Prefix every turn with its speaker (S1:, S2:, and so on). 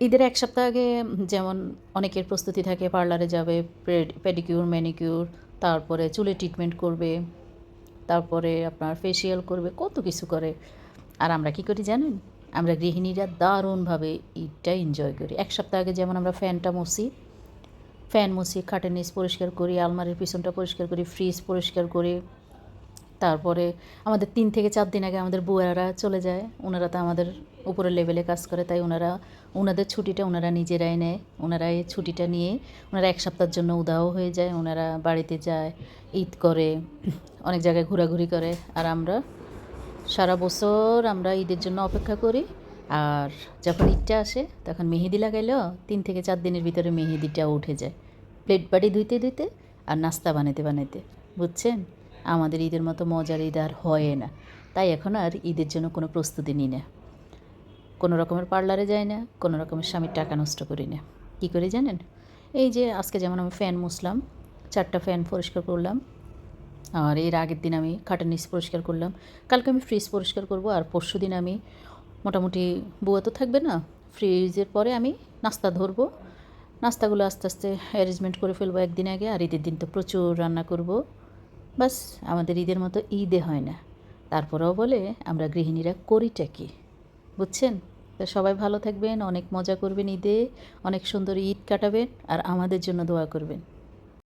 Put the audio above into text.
S1: ঈদের ১ সপ্তাহ আগে যেমন অনেকের প্রস্তুতি থাকে, পার্লারে যাবে, পেডিকিউর, ম্যানিকিউর, তারপরে চুলে ট্রিটমেন্ট করবে, তারপরে আপনার ফেসিয়াল করবে, কত কিছু করে। আর আমরা কী করি জানেন? আমরা গৃহিণীরা দারুণভাবে ঈদটা এনজয় করি। ১ সপ্তাহ আগে যেমন আমরা ফ্যান মুছি, খাটের নিচ পরিষ্কার করি, আলমারির পিছনটা পরিষ্কার করি, ফ্রিজ পরিষ্কার করি। তারপরে আমাদের ৩ থেকে ৪ দিন আগে আমাদের বুয়ারা চলে যায়। ওনারা তো আমাদের উপরের লেভেলে কাজ করে, তাই ওনাদের ছুটিটা ওনারা নিজেরাই নেয়। ওনারা এই ছুটিটা নিয়ে ওনারা ১ সপ্তাহের জন্য উধাও হয়ে যায়। ওনারা বাড়িতে যায়, ঈদ করে, অনেক জায়গায় ঘোরাঘুরি করে। আর আমরা সারা বছর আমরা ঈদের জন্য অপেক্ষা করি। আর যখন ঈদটা আসে তখন মেহেদি লাগাইলেও ৩ থেকে ৪ দিনের ভিতরে মেহেদিটাও উঠে যায়। প্লেট বাটি ধুইতে ধুইতে আর নাস্তা বানাইতে বানাইতে, বুঝছেন? আমাদের ঈদের মতো মজার ঈদ আর হয় না। তাই এখন আর ঈদের জন্য কোনো প্রস্তুতি নিই না। কোনো রকমের পার্লারে যাই না, কোনো রকমের স্বামীর টাকা নষ্ট করি না। কী করি জানেন? এই যে আজকে যেমন আমি ফ্যান মুছলাম, ৪টা ফ্যান পরিষ্কার করলাম। আর এর আগের দিন আমি খাটের নিচ পরিষ্কার করলাম। কালকে আমি ফ্রিজ পরিষ্কার করব। আর পরশুদিন আমি মোটামুটি, বুয়া তো থাকবে না, ফ্রিজের পরে আমি নাস্তা ধরবো। নাস্তাগুলো আস্তে আস্তে অ্যারেঞ্জমেন্ট করে ফেলবো একদিন আগে। আর ঈদের দিন তো প্রচুর রান্না করব। বাস, আমাদের ঈদের মতো ঈদে হয় না। তারপরেও বলে আমরা গৃহিণীরা করিটা কি, বুঝছেন? তো সবাই ভালো থাকবেন, অনেক মজা করবেন ঈদে, অনেক সুন্দর ঈদ কাটাবেন আর আমাদের জন্য দোয়া করবেন।